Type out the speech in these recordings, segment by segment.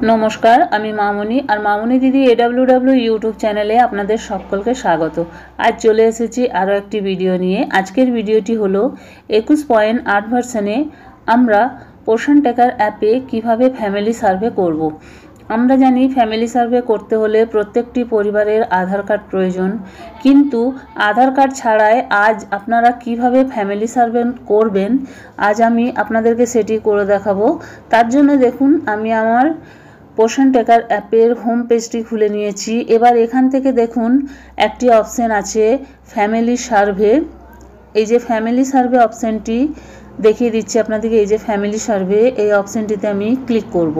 নমস্কার, আমি মামনি আর মামনি দিদি AWW ইউটিউব চ্যানেলে আপনাদের সকলকে স্বাগত। আজ চলে এসেছি আরও একটি ভিডিও নিয়ে। আজকের ভিডিওটি হলো 21.8 ভার্সনে আমরা পোষণ ট্র্যাকার অ্যাপে কিভাবে ফ্যামিলি সার্ভে করব। আমরা জানি ফ্যামিলি সার্ভে করতে হলে প্রত্যেকটি পরিবারের আধার কার্ড প্রয়োজন, কিন্তু আধার কার্ড ছাড়াই আজ আপনারা কিভাবে ফ্যামিলি সার্ভে করবেন আজ আমি আপনাদেরকে সেটি করে দেখাবো। তার জন্য দেখুন আমি আমার পোষণ ট্র্যাকার অ্যাপের হোম পেজটি খুলে নিয়েছি। এবার এখান থেকে দেখুন একটি অপশান আছে ফ্যামিলি সার্ভে। এই যে ফ্যামিলি সার্ভে অপশানটি দেখিয়ে দিচ্ছি আপনাদেরকে, এই যে ফ্যামিলি সার্ভে, এই অপশানটিতে আমি ক্লিক করব।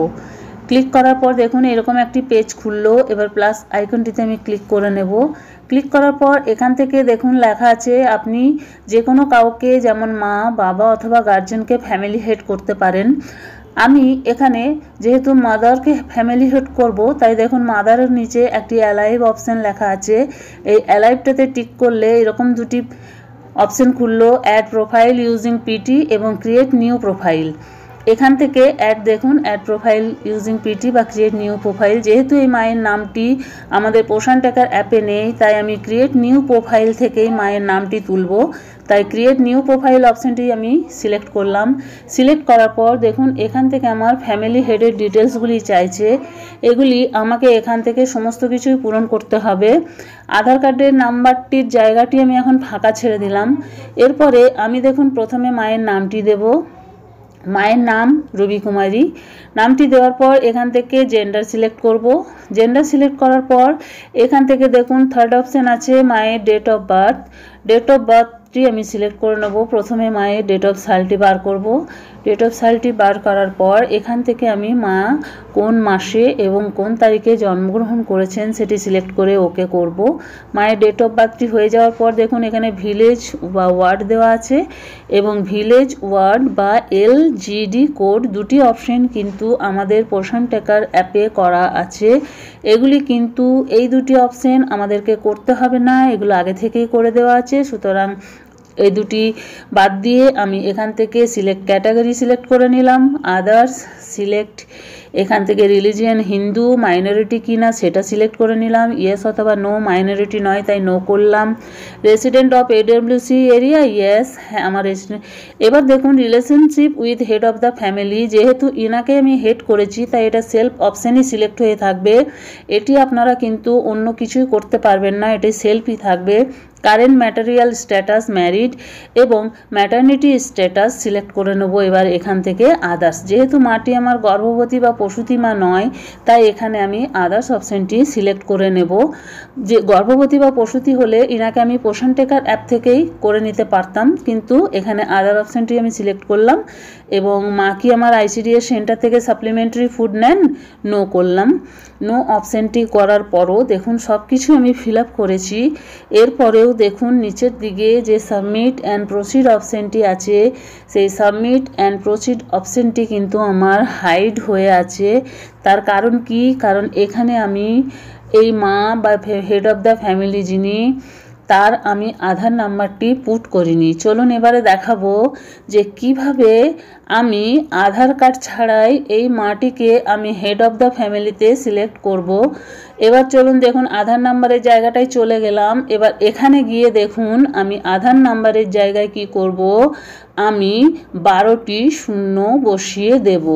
ক্লিক করার পর দেখুন এরকম একটি পেজ খুললো। এবার প্লাস আইকনটিতে আমি ক্লিক করে নেব। ক্লিক করার পর এখান থেকে দেখুন লেখা আছে আপনি যে কোনো কাউকে, যেমন মা, বাবা অথবা গার্জেনকে ফ্যামিলি হেড করতে পারেন। আমি এখানে যেহেতু মাদারকে ফ্যামিলি হেড করব, তাই দেখুন মাদারের নিচে একটি অ্যালাইভ অপশান লেখা আছে। এই অ্যালাইভটাতে টিক করলে এরকম দুটি অপশান খুললো, অ্যাড প্রোফাইল ইউজিং পিটি এবং ক্রিয়েট নিউ প্রোফাইল। এখান থেকে দেখুন অ্যাড প্রোফাইল ইউজিং পিটি বা ক্রিয়েট নিউ প্রোফাইল। যেহেতু এই মায়ের নামটি আমাদের পোষণ ট্র্যাকার অ্যাপে নেই, তাই আমি ক্রিয়েট নিউ প্রোফাইল থেকেই মায়ের নামটি তুলব। তাই ক্রিয়েট নিউ প্রোফাইল অপশানটি আমি সিলেক্ট করলাম। সিলেক্ট করার পর দেখুন এখান থেকে আমার ফ্যামিলি হেডের ডিটেলসগুলি চাইছে। এগুলি আমাকে এখান থেকে সমস্ত কিছুই পূরণ করতে হবে। আধার কার্ডের নাম্বারটির জায়গাটি আমি এখন ফাঁকা ছেড়ে দিলাম। এরপরে আমি দেখুন প্রথমে মায়ের নামটি দেব। মায়ের নাম রবি কুমারী। নামটি দেওয়ার পর এখান থেকে জেন্ডার সিলেক্ট করব। জেন্ডার সিলেক্ট করার পর এখান থেকে দেখুন থার্ড অপশান আছে মায়ের date of birth. Date of বার্থটি আমি সিলেক্ট করে নেব। প্রথমে মায়ের ডেট অফ সালটি বার করব। ডেট অফ সালটি বার করার পর এখান থেকে আমি মা কোন মাসে এবং কোন তারিখে জন্মগ্রহণ করেছেন সেটি সিলেক্ট করে ওকে করব। মায়ের ডেট অফ বার্থটি হয়ে যাওয়ার পর দেখুন এখানে ভিলেজ বা ওয়ার্ড দেওয়া আছে এবং ভিলেজ, ওয়ার্ড বা LGD কোড দুটি অপশন কিন্তু আমাদের পোষণ ট্র্যাকার অ্যাপে করা আছে। এগুলি কিন্তু এই দুটি অপশন আমাদেরকে করতে হবে না, এগুলো আগে থেকেই করে দেওয়া আছে। সুতরাং এই দুটি বাদ দিয়ে আমি এখান থেকে সিলেক্ট ক্যাটাগরি সিলেক্ট করে নিলাম। আদার্স সিলেক্ট, এখান থেকে রিলিজিয়ান হিন্দু, মাইনরিটি কিনা সেটা সিলেক্ট করে নিলাম। ইয়েস অথবা নো, মাইনরিটি নয় তাই নো করলাম। Resident of AWC area, yes, হ্যাঁ আমার রেসিডেন্ট। এবার দেখুন relationship with head of the family, যেহেতু ইনাকে আমি হেড করেছি তাই এটা সেলফ অপশানই সিলেক্ট হয়ে থাকবে। এটি আপনারা কিন্তু অন্য কিছুই করতে পারবেন না, এটি সেলফই থাকবে। কারেন্ট ম্যাটেরিয়াল স্ট্যাটাস ম্যারিড এবং ম্যাটারনিটি স্ট্যাটাস সিলেক্ট করে নেব। এবার এখান থেকে আদার্স, যেহেতু মাটি আমার গর্ভবতী বা প্রসূতি মা নয় তাই এখানে আমি আদার্স অপশানটি সিলেক্ট করে নেব। যে গর্ভবতী বা প্রসূতি হলে ইনাকে আমি পোষণ ট্র্যাকার অ্যাপ থেকেই করে নিতে পারতাম, কিন্তু এখানে আদার অপশানটি আমি সিলেক্ট করলাম। এবং মা কি আমার ICDS সেন্টার থেকে সাপ্লিমেন্টারি ফুড নেন, নো করলাম। নো অপশানটি করার পরও দেখুন সব কিছু আমি ফিল আপ করেছি। এরপরেও দেখুন নিচের দিকে যে সাবমিট অ্যান্ড প্রসিড অপশানটি আছে, সেই সাবমিট অ্যান্ড প্রসিড অপশানটি কিন্তু আমার হাইড হয়ে আছে। তার কারণ কি? কারণ এখানে আমি এই মা বা হেড অফ দ্য ফ্যামিলি যিনি, তার আমি আধার নাম্বারটি পুট করিনি। চলুন এবারে দেখাবো যে কিভাবে আমি আধার কার্ড ছাড়াই এই মাটিকে আমি হেড অফ দ্য ফ্যামিলিতে সিলেক্ট করব। এবার চলুন দেখুন আধার নাম্বারের জায়গাটায় চলে গেলাম। এবার এখানে গিয়ে দেখুন আমি আধার নাম্বারের জায়গায় কি করব, আমি 12টি শূন্য বসিয়ে দেব।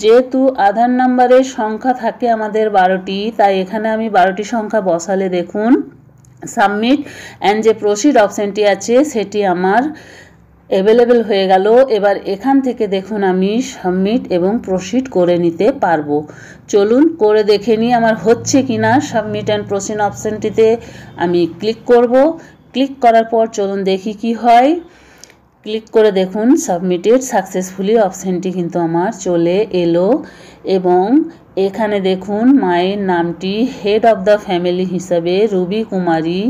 যেহেতু আধার নাম্বারের সংখ্যা থাকে আমাদের 12টি, তাই এখানে আমি 12টি সংখ্যা বসালে দেখুন সাবমিট অ্যান্ড যে প্রসিড অপশানটি আছে সেটি আমার অ্যাভেলেবেল হয়ে গেল। এবার এখান থেকে দেখুন আমি সাবমিট এবং প্রসিড করে নিতে পারবো। চলুন করে দেখে নিই আমার হচ্ছে কিনা। সাবমিট অ্যান্ড প্রসিড অপশানটিতে আমি ক্লিক করব। ক্লিক করার পর চলুন দেখি কি হয়। ক্লিক করে দেখুন সাবমিটেড সাকসেসফুলি অপশানটি কিন্তু আমার চলে এলো এবং এখানে দেখুন মায়ের নামটি হেড অফ দ্য ফ্যামিলি হিসাবে রবি কুমারী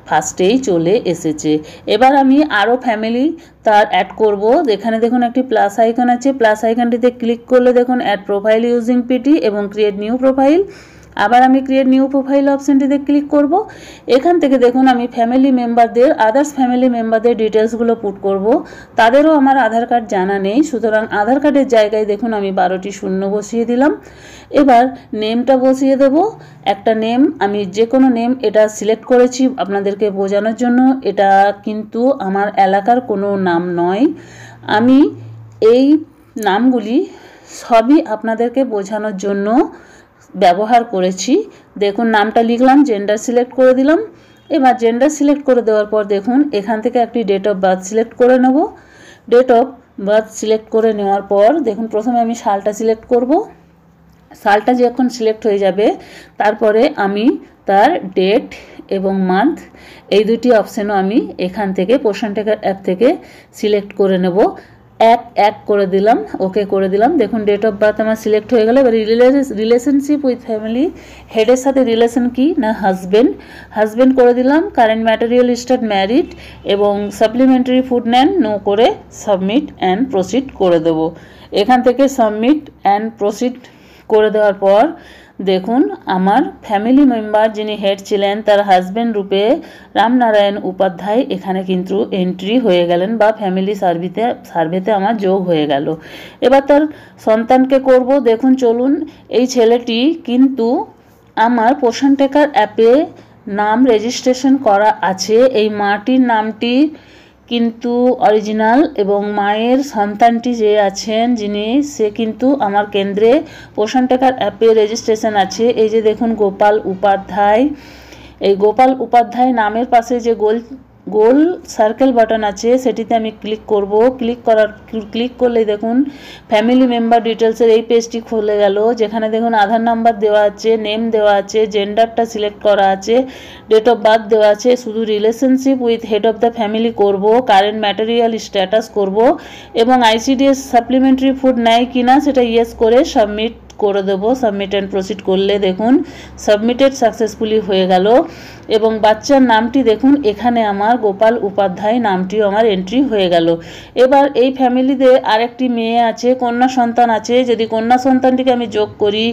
ফার্স্টেই চলে এসেছে। এবার আমি আরও ফ্যামিলি তার অ্যাড করব। এখানে দেখুন একটি প্লাস আইকন আছে, প্লাস আইকনটিতে ক্লিক করলে দেখুন অ্যাড প্রোফাইল ইউজিং পিটি এবং ক্রিয়েট নিউ প্রোফাইল। আবার আমি ক্রিয়েট নিউ প্রোফাইল অপশানটিতে ক্লিক করব। এখান থেকে দেখুন আমি ফ্যামিলি মেম্বারদের আদার্স ফ্যামিলি মেম্বারদের ডিটেলসগুলো পুট করব। তাদেরও আমার আধার কার্ড জানা নেই, সুতরাং আধার কার্ডের জায়গায় দেখুন আমি 12টি শূন্য বসিয়ে দিলাম। এবার নেমটা বসিয়ে দেব। একটা নেম, আমি যে কোনো নেম এটা সিলেক্ট করেছি আপনাদেরকে বোঝানোর জন্য। এটা কিন্তু আমার এলাকার কোনো নাম নয়, আমি এই নামগুলি সবই আপনাদেরকে বোঝানোর জন্য ব্যবহার করেছি। দেখুন নামটা লিখলাম, জেন্ডার সিলেক্ট করে দিলাম। এবার জেন্ডার সিলেক্ট করে দেওয়ার পর দেখুন এখান থেকে একটি ডেট অফ বার্থ সিলেক্ট করে নেব। ডেট অফ বার্থ সিলেক্ট করে নেওয়ার পর দেখুন প্রথমে আমি সালটা সিলেক্ট করব। সালটা যখন সিলেক্ট হয়ে যাবে তারপরে আমি তার ডেট এবং মান্থ এই দুটি অপশানও আমি এখান থেকে পোর্শন টেকার অ্যাপ থেকে সিলেক্ট করে নেব। এক করে দিলাম, ওকে করে দিলাম। দেখুন ডেট অফ বার্থ আমার সিলেক্ট হয়ে গেল। এবার রিলেশনশিপ উইথ ফ্যামিলি, হেডের সাথে রিলেশন কি না হাজব্যান্ড করে দিলাম। কারেন্ট ম্যাটেরিয়াল স্ট্যাট ম্যারিড এবং সাপ্লিমেন্টারি ফুড নেন নো করে সাবমিট অ্যান্ড প্রসিড করে দেব। এখান থেকে সাবমিট অ্যান্ড প্রসিড করে দেওয়ার পর দেখুন আমার ফ্যামিলি মেম্বার যিনি হেড ছিলেন তার হাজব্যান্ড রূপে রামনারায়ণ উপাধ্যায় এখানে কিন্তু এন্ট্রি হয়ে গেলেন বা ফ্যামিলি সার্ভেতে আমার যোগ হয়ে গেল। এবার তার সন্তানকে করব। দেখুন চলুন, এই ছেলেটি কিন্তু আমার পোষণ টেকার অ্যাপে নাম রেজিস্ট্রেশন করা আছে। এই মাটির নামটি কিন্তু অরিজিনাল এবং মায়ের সন্তানটি যে আছেন যিনি সে কিন্তু আমার কেন্দ্রে পোষণ টেকার অ্যাপে রেজিস্ট্রেশন আছে। এই যে দেখুন গোপাল উপাধ্যায়, এই গোপাল উপাধ্যায় নামের পাশে যে গোল সার্কেল বাটন আছে সেটিতে আমি ক্লিক করব। ক্লিক করলে দেখুন ফ্যামিলি মেম্বার ডিটেলসের এই পেজটি খুলে গেল, যেখানে দেখুন আধার নাম্বার দেওয়া আছে, নেম দেওয়া আছে, জেন্ডারটা সিলেক্ট করা আছে, ডেট অফ বার্থ দেওয়া আছে। শুধু relationship with head of the family করব, কারেন্ট ম্যাটেরিয়াল স্ট্যাটাস করব এবং আইসিডিএস সাপ্লিমেন্টারি ফুড নেয় কিনা সেটা ইয়েস করে সাবমিট করে দেবো। সাবমিট অ্যান্ড প্রসিড করলে দেখুন সাবমিটেড সাকসেসফুলি হয়ে গেল এবং বাচ্চার নামটি দেখুন এখানে আমার গোপাল উপাধ্যায় নামটিও আমার এন্ট্রি হয়ে গেল। এবার এই ফ্যামিলিতে আরেকটি মেয়ে আছে, কন্যা সন্তান আছে। যদি কন্যা সন্তানটিকে আমি যোগ করি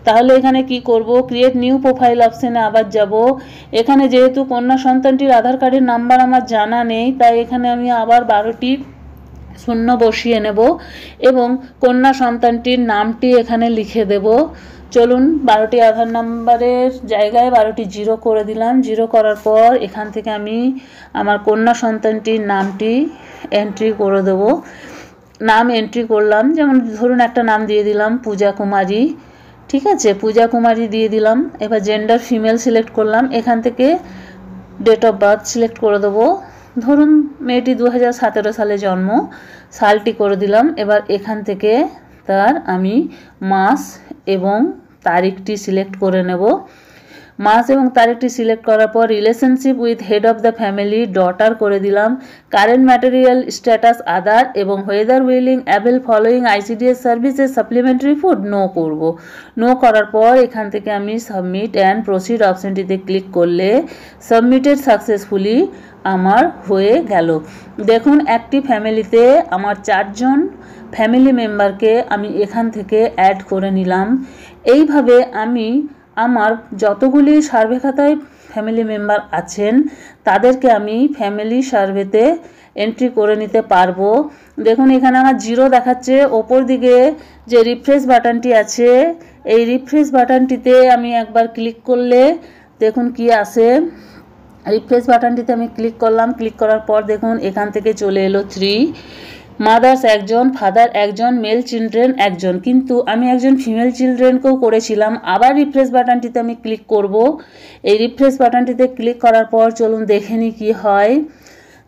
তাহলে এখানে কি করব, ক্রিয়েট নিউ প্রোফাইল অপশানে আবার যাব। এখানে যেহেতু কন্যা সন্তানটির আধার কার্ডের নাম্বার আমার জানা নেই, তাই এখানে আমি আবার 12টি শূন্য বসিয়ে নেব এবং কন্যা সন্তানটির নামটি এখানে লিখে দেব। চলুন 12টি আধার নাম্বারের জায়গায় 12টি জিরো করে দিলাম। জিরো করার পর এখান থেকে আমি আমার কন্যা সন্তানটির নামটি এন্ট্রি করে দেব। নাম এন্ট্রি করলাম, যেমন ধরুন একটা নাম দিয়ে দিলাম পূজা কুমারী, ঠিক আছে, পূজা কুমারী দিয়ে দিলাম। এবার জেন্ডার ফিমেল সিলেক্ট করলাম, এখান থেকে ডেট অফ বার্থ সিলেক্ট করে দেবো। ধরুন মেয়েটি 2017 সালে জন্ম, সালটি করে দিলাম। এবার এখান থেকে তার আমি মাস এবং তারিখটি সিলেক্ট করে নেব। মাস এবং তারিখটি সিলেক্ট করার পর relationship with head of the family daughter করে দিলাম। কারেন্ট ম্যাটেরিয়াল স্ট্যাটাস আদার এবং whether willing avail following ICDS services supplementary food no করব। নো করার পর এখান থেকে আমি সাবমিট অ্যান্ড প্রসিড অপশানটিতে ক্লিক করলে সাবমিটেড সাকসেসফুলি আমার হয়ে গেল। দেখুন একটি ফ্যামিলিতে আমার 4 জন ফ্যামিলি মেম্বারকে আমি এখান থেকে অ্যাড করে নিলাম। এইভাবে আমি আমার যতগুলি সার্ভে খাতায় ফ্যামিলি মেম্বার আছেন তাদেরকে আমি ফ্যামিলি সার্ভেতে এন্ট্রি করে নিতে পারবো। দেখুন এখানে আমার জিরো দেখাচ্ছে। ওপর দিকে যে রিফ্রেশ বাটনটি আছে এই রিফ্রেশ বাটনটিতে আমি একবার ক্লিক করলে দেখুন কি আসে। রিফ্রেশ বাটনটিতে আমি ক্লিক করলাম, ক্লিক করার পর দেখুন এখান থেকে চলে এলো 3 মাদার্স 1 জন, ফাদার 1 জন, মেল চিলড্রেন 1 জন, কিন্তু আমি একজন ফিমেল চিলড্রেনকেও করেছিলাম। আবার রিফ্রেশ বাটনটিতে আমি ক্লিক করব। এই রিফ্রেশ বাটনটিতে ক্লিক করার পর চলুন দেখে নিই কী হয়।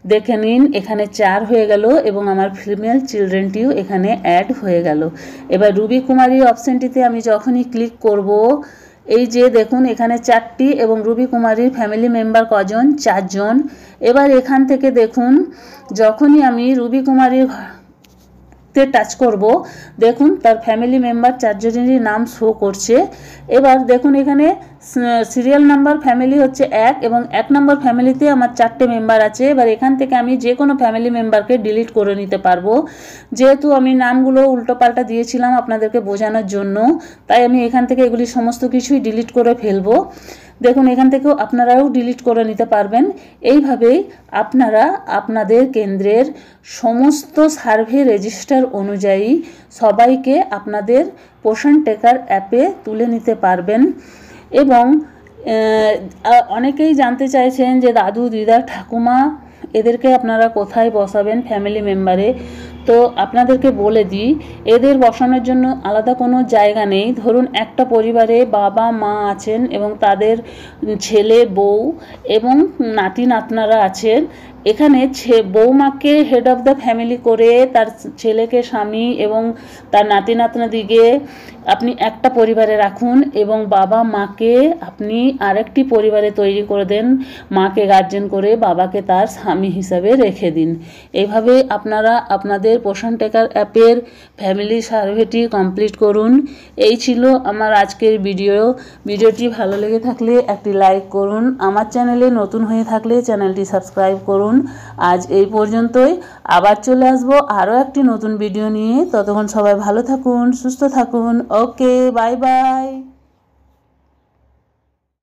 দেখে নিন এখানে 4 হয়ে গেল এবং আমার ফিমেল চিলড্রেনটিও এখানে অ্যাড হয়ে গেল। এবার রুবি কুমারী অপশানটিতে আমি যখনই ক্লিক করব এই যে দেখুন এখানে 4টি এবং রুবি কুমারীর ফ্যামিলি মেম্বার কজন, 4 জন। এবার এখান থেকে দেখুন যখনই আমি রুবি কুমারীর টাচ করব দেখুন তার ফ্যামিলি মেম্বার 4 জনেরই নাম শো করছে। এবার দেখুন এখানে সিরিয়াল নাম্বার ফ্যামিলি হচ্ছে 1 এবং 1 নম্বর ফ্যামিলিতে আমার 4টে মেম্বার আছে। এবার এখান থেকে আমি যে কোনো ফ্যামিলি মেম্বারকে ডিলিট করে নিতে পারবো। যেহেতু আমি নামগুলো উল্টোপাল্টা দিয়েছিলাম আপনাদেরকে বোঝানোর জন্য, তাই আমি এখান থেকে এগুলি সমস্ত কিছুই ডিলিট করে ফেলবো। দেখুন এখান থেকেও আপনারাও ডিলিট করে নিতে পারবেন। এইভাবেই আপনারা আপনাদের কেন্দ্রের সমস্ত সার্ভে রেজিস্টার অনুযায়ী সবাইকে আপনাদের পোষণ ট্র্যাকার অ্যাপে তুলে নিতে পারবেন। এবং অনেকেই জানতে চাইছেন যে দাদু দিদা ঠাকুমা এদেরকে আপনারা কোথায় বসাবেন ফ্যামিলি মেম্বারে। তো আপনাদেরকে বলে দিই, এদের বসানোর জন্য আলাদা কোনো জায়গা নেই। ধরুন একটা পরিবারে বাবা মা আছেন এবং তাদের ছেলে বউ এবং নাতি নাতনারা আছেন। এখানে বৌমাকে হেড অফ দ্য ফ্যামিলি করে তার ছেলেকে স্বামী এবং তার নাতি নাতনাদিকে আপনি একটা পরিবারে রাখুন এবং বাবা মাকে আপনি আরেকটি পরিবারে তৈরি করে দেন। মাকে গার্জেন করে বাবাকে তার স্বামী হিসাবে রেখে দিন। এইভাবে আপনারা আপনাদের পোষণ ট্র্যাকার অ্যাপের ফ্যামিলি সার্ভেটি কমপ্লিট করুন। এই ছিল আমার আজকের ভিডিওটি ভালো লেগে থাকলে একটি লাইক করুন। আমার চ্যানেলে নতুন হয়ে থাকলে চ্যানেলটি সাবস্ক্রাইব করুন। আজ এই পর্যন্তই, আবার চলে আসবো আরও একটি নতুন ভিডিও নিয়ে। ততক্ষণ সবাই ভালো থাকুন, সুস্থ থাকুন। ওকে, বাই বাই।